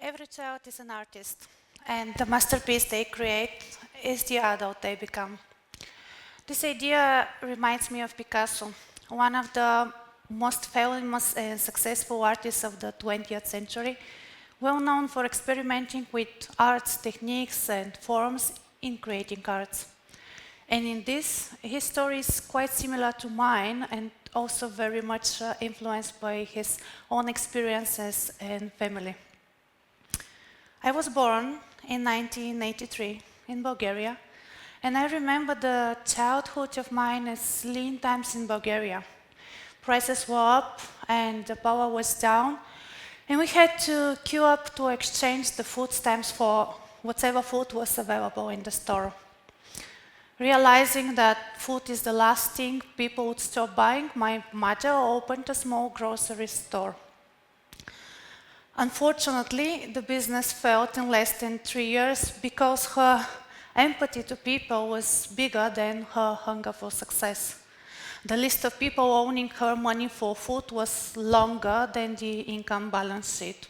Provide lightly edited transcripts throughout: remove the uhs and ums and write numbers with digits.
Every child is an artist, and the masterpiece they create is the adult they become. This idea reminds me of Picasso, one of the most famous and successful artists of the 20th century, well known for experimenting with arts techniques and forms in creating arts. And in this, his story is quite similar to mine and also very much influenced by his own experiences and family. I was born in 1983 in Bulgaria, and I remember the childhood of mine as lean times in Bulgaria. Prices were up and the power was down, and we had to queue up to exchange the food stamps for whatever food was available in the store. Realizing that food is the last thing people would stop buying, my mother opened a small grocery store. Unfortunately, the business failed in less than 3 years because her empathy to people was bigger than her hunger for success. The list of people owing her money for food was longer than the income balance sheet.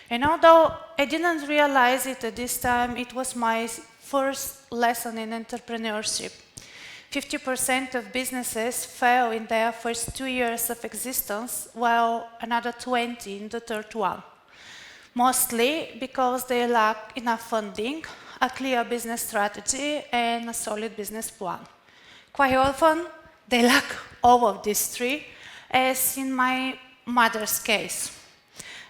And although I didn't realize it at this time, it was my first lesson in entrepreneurship. 50% of businesses fail in their first 2 years of existence, while another 20 in the third one. Mostly because they lack enough funding, a clear business strategy, and a solid business plan. Quite often, they lack all of these three, as in my mother's case.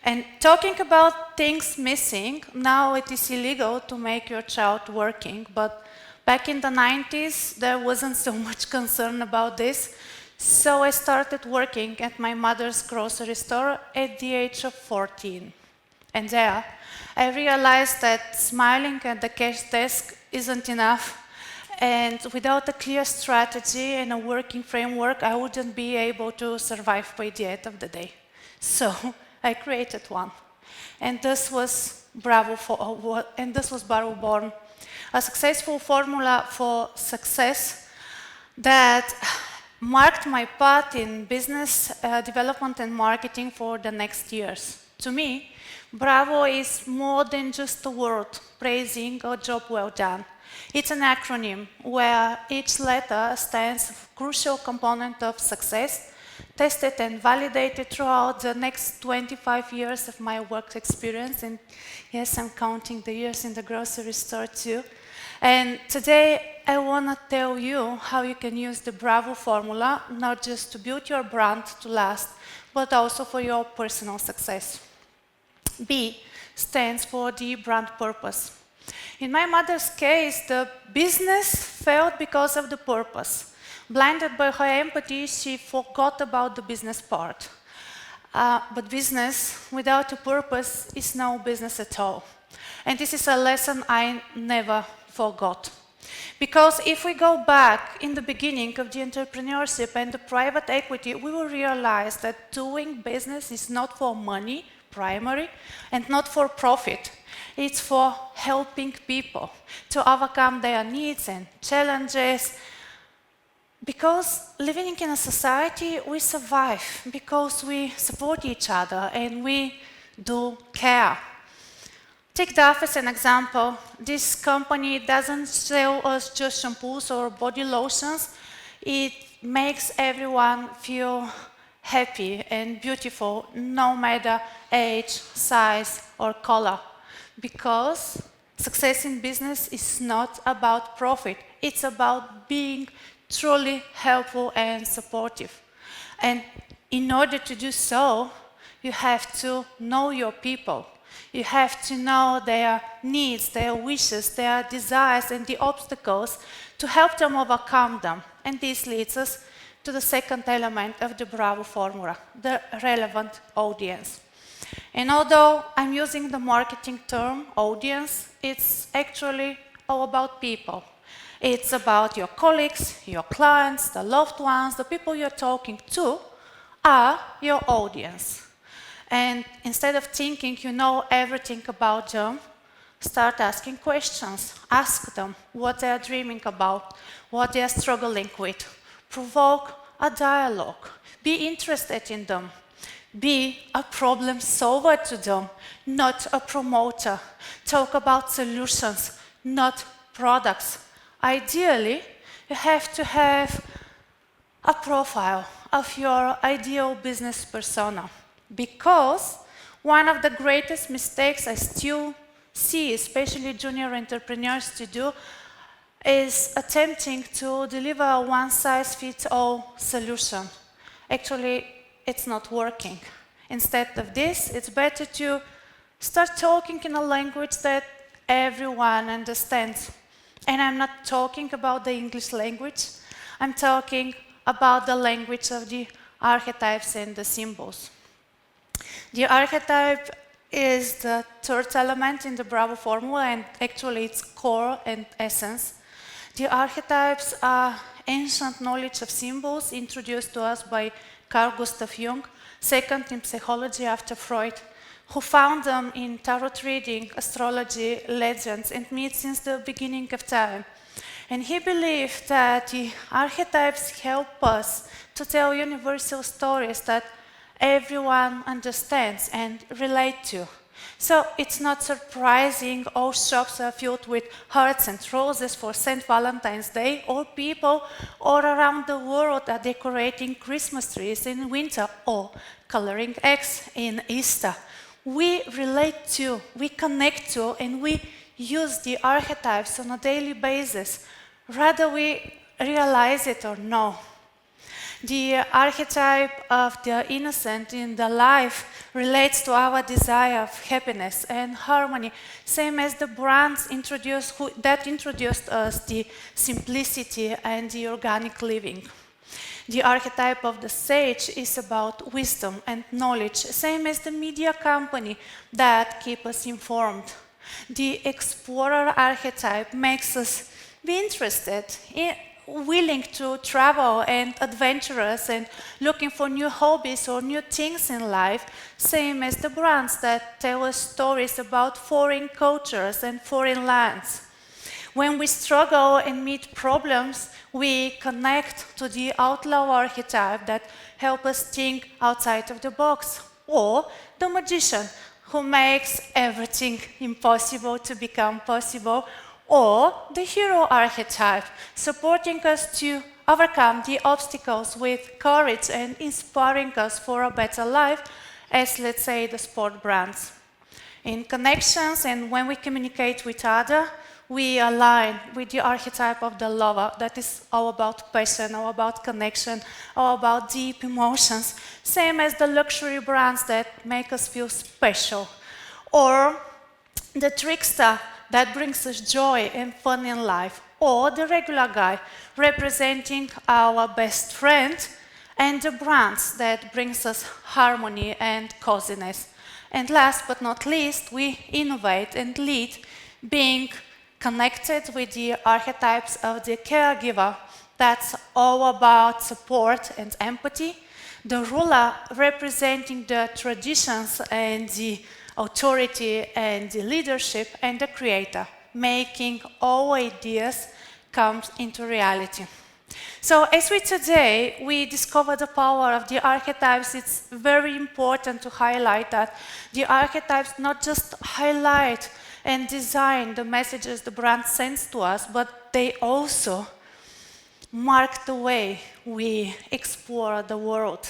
And talking about things missing, now it is illegal to make your child working, but back in the 90s, there wasn't so much concern about this, so I started working at my mother's grocery store at the age of 14. And there, I realized that smiling at the cash desk isn't enough, and without a clear strategy and a working framework, I wouldn't be able to survive by the end of the day. So I created one, and this was Bravo Born, a successful formula for success that marked my path in business development and marketing for the next years. To me, Bravo is more than just a word praising a job well done. It's an acronym where each letter stands for a crucial component of success, tested and validated throughout the next 25 years of my work experience. And yes, I'm counting the years in the grocery store too. And today, I want to tell you how you can use the Bravo formula, not just to build your brand to last, but also for your personal success. B stands for the brand purpose. In my mother's case, the business failed because of the purpose. Blinded by her empathy, she forgot about the business part. But business without a purpose is no business at all. And this is a lesson I never forgot. Because if we go back in the beginning of the entrepreneurship and the private equity, we will realize that doing business is not for money, primary, and not for profit. It's for helping people to overcome their needs and challenges. Because living in a society, we survive because we support each other and we do care. Take Dove as an example. This company doesn't sell us just shampoos or body lotions. It makes everyone feel happy and beautiful, no matter age, size, or color. Because success in business is not about profit. It's about being truly helpful and supportive. And in order to do so, you have to know your people. You have to know their needs, their wishes, their desires, and the obstacles to help them overcome them. And this leads us to the second element of the Bravo formula, the relevant audience. And although I'm using the marketing term audience, it's actually all about people. It's about your colleagues, your clients, the loved ones, the people you're talking to are your audience. And instead of thinking you know everything about them, start asking questions. Ask them what they are dreaming about, what they are struggling with. Provoke a dialogue. Be interested in them. Be a problem solver to them, not a promoter. Talk about solutions, not products. Ideally, you have to have a profile of your ideal business persona, because one of the greatest mistakes I still see, especially junior entrepreneurs, to do is attempting to deliver a one-size-fits-all solution. Actually, it's not working. Instead of this, it's better to start talking in a language that everyone understands. And I'm not talking about the English language, I'm talking about the language of the archetypes and the symbols. The archetype is the third element in the Bravo formula, and actually its core and essence. The archetypes are ancient knowledge of symbols introduced to us by Carl Gustav Jung, second in psychology after Freud, who found them in tarot reading, astrology, legends, and myths since the beginning of time. And he believed that the archetypes help us to tell universal stories that everyone understands and relate to. So it's not surprising all shops are filled with hearts and roses for St. Valentine's Day, or people all around the world are decorating Christmas trees in winter or coloring eggs in Easter. We relate to, we connect to, and we use the archetypes on a daily basis, whether we realize it or no. The archetype of the innocent in the life relates to our desire of happiness and harmony, same as the brands that introduced us the simplicity and the organic living. The archetype of the sage is about wisdom and knowledge, same as the media company that keep us informed. The explorer archetype makes us be interested, willing to travel and adventurous and looking for new hobbies or new things in life, same as the brands that tell us stories about foreign cultures and foreign lands. When we struggle and meet problems, we connect to the outlaw archetype that helps us think outside of the box, or the magician who makes everything impossible to become possible, or the hero archetype, supporting us to overcome the obstacles with courage and inspiring us for a better life, as, let's say, the sport brands. In connections and when we communicate with others, we align with the archetype of the lover, that is all about passion, all about connection, all about deep emotions, same as the luxury brands that make us feel special, or the trickster that brings us joy and fun in life, or the regular guy representing our best friend, and the brands that brings us harmony and coziness. And last but not least, we innovate and lead, being connected with the archetypes of the caregiver. That's all about support and empathy. The ruler representing the traditions and the authority and the leadership, and the creator, making all ideas come into reality. So as we discover the power of the archetypes, it's very important to highlight that the archetypes not just highlight and design the messages the brand sends to us, but they also mark the way we explore the world.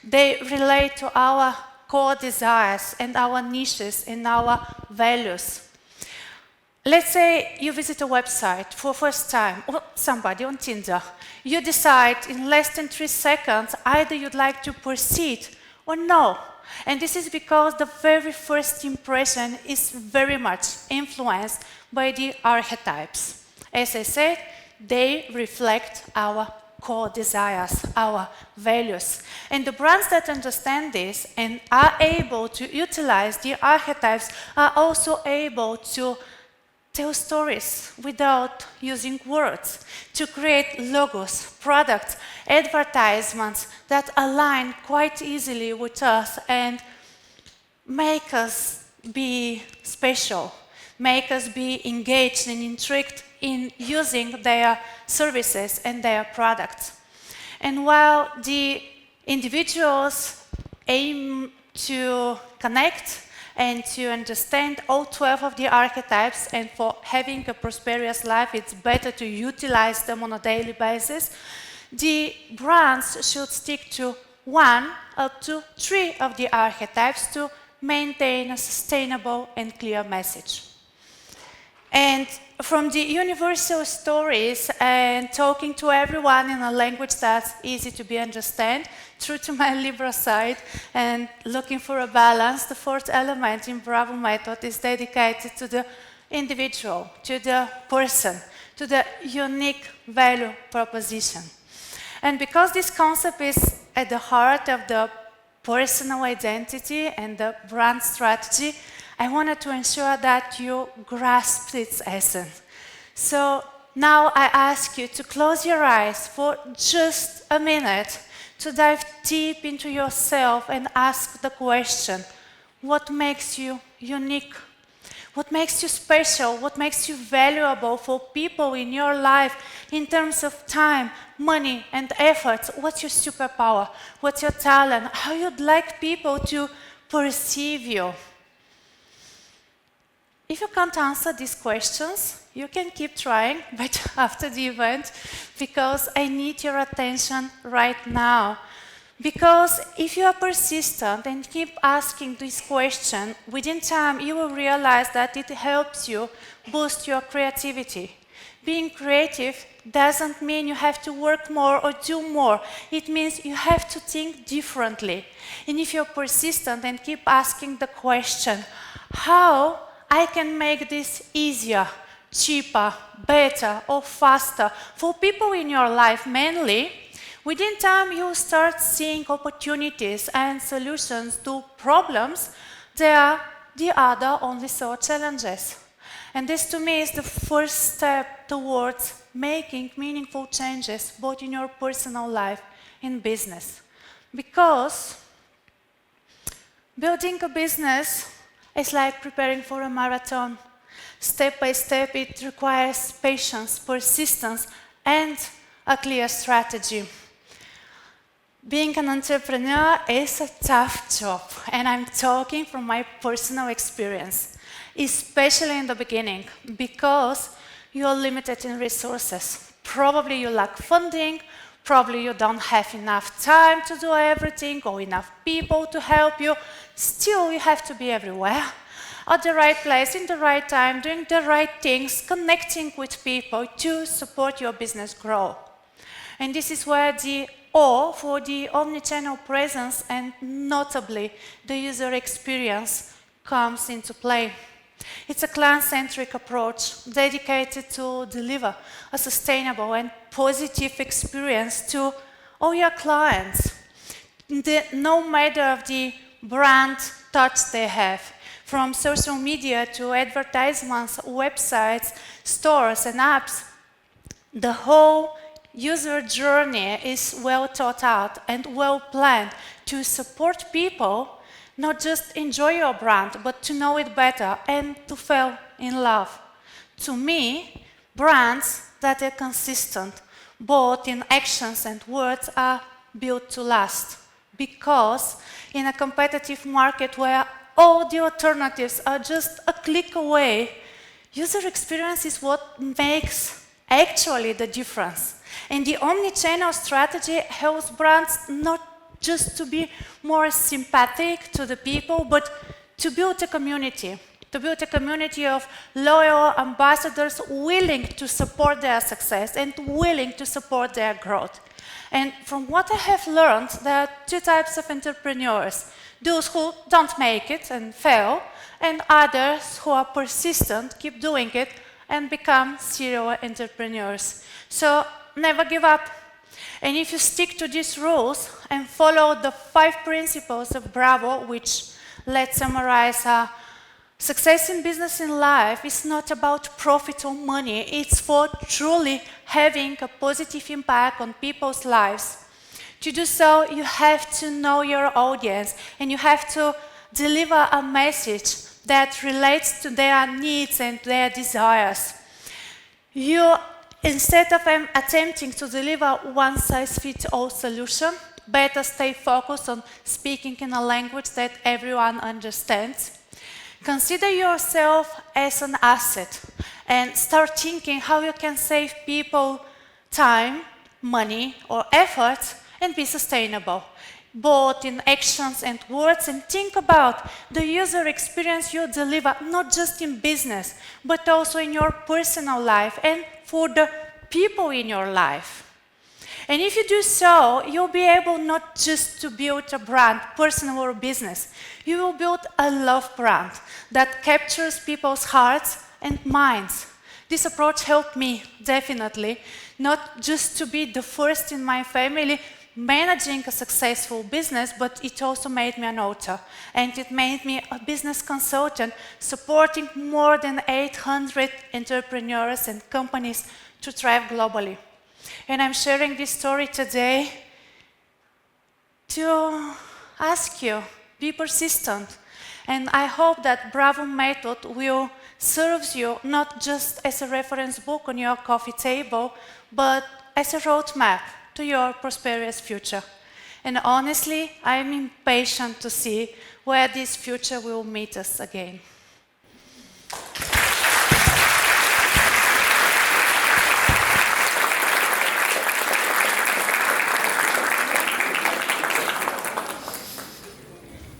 They relate to our core desires and our niches and our values. Let's say you visit a website for the first time, or somebody on Tinder. You decide in less than 3 seconds either you'd like to proceed or no. And this is because the very first impression is very much influenced by the archetypes. As I said, they reflect our core desires, our values. And the brands that understand this and are able to utilize the archetypes are also able to tell stories without using words, to create logos, products, advertisements that align quite easily with us and make us be special, make us be engaged and intrigued in using their services and their products. And while the individuals aim to connect and to understand all 12 of the archetypes, and for having a prosperous life, it's better to utilize them on a daily basis. The brands should stick to 1 up to 3 of the archetypes to maintain a sustainable and clear message. And from the universal stories and talking to everyone in a language that's easy to be understood, true to my Libra side and looking for a balance, the 4th element in Bravo method is dedicated to the individual, to the person, to the unique value proposition. And because this concept is at the heart of the personal identity and the brand strategy, I wanted to ensure that you grasp its essence. So now I ask you to close your eyes for just a minute, to dive deep into yourself and ask the question, what makes you unique? What makes you special? What makes you valuable for people in your life in terms of time, money, and effort? What's your superpower? What's your talent? How you'd like people to perceive you? If you can't answer these questions, you can keep trying, but after the event, because I need your attention right now. Because if you are persistent and keep asking this question, within time you will realize that it helps you boost your creativity. Being creative doesn't mean you have to work more or do more. It means you have to think differently. And if you're persistent and keep asking the question, how I can make this easier, cheaper, better, or faster for people in your life mainly, within time you will start seeing opportunities and solutions to problems that the other only saw challenges. And this to me is the first step towards making meaningful changes both in your personal life and business. Because building a business is like preparing for a marathon. Step by step, it requires patience, persistence, and a clear strategy. Being an entrepreneur is a tough job, and I'm talking from my personal experience, especially in the beginning, because you're limited in resources. Probably you lack funding, probably you don't have enough time to do everything or enough people to help you. Still, you have to be everywhere, at the right place, in the right time, doing the right things, connecting with people to support your business grow. And this is where the O for the omnichannel presence and notably the user experience comes into play. It's a client-centric approach dedicated to deliver a sustainable and positive experience to all your clients, no matter of the brand touch they have, from social media to advertisements, websites, stores and apps. The whole user journey is well thought out and well planned to support people not just enjoy your brand, but to know it better and to fall in love. To me, brands that are consistent, both in actions and words, are built to last. Because in a competitive market where all the alternatives are just a click away, user experience is what makes actually the difference. And the omnichannel strategy helps brands not just to be more sympathetic to the people, but to build a community of loyal ambassadors willing to support their success and willing to support their growth. And from what I have learned, there are two types of entrepreneurs: those who don't make it and fail, and others who are persistent, keep doing it, and become serial entrepreneurs. So never give up. And if you stick to these rules and follow the 5 principles of Bravo, which let's summarize, success in business and life is not about profit or money. It's for truly having a positive impact on people's lives. To do so, you have to know your audience and you have to deliver a message that relates to their needs and their desires. Instead of attempting to deliver one-size-fits-all solution, better stay focused on speaking in a language that everyone understands. Consider yourself as an asset and start thinking how you can save people time, money, or effort and be sustainable, both in actions and words, and think about the user experience you deliver, not just in business, but also in your personal life and for the people in your life. And if you do so, you'll be able not just to build a brand, personal or business, you will build a love brand that captures people's hearts and minds. This approach helped me, definitely, not just to be the first in my family managing a successful business, but it also made me an author, and it made me a business consultant supporting more than 800 entrepreneurs and companies to thrive globally. And I'm sharing this story today to ask you, be persistent. And I hope that Bravo method will serve you not just as a reference book on your coffee table, but as a roadmap to your prosperous future. And honestly, I'm impatient to see where this future will meet us again.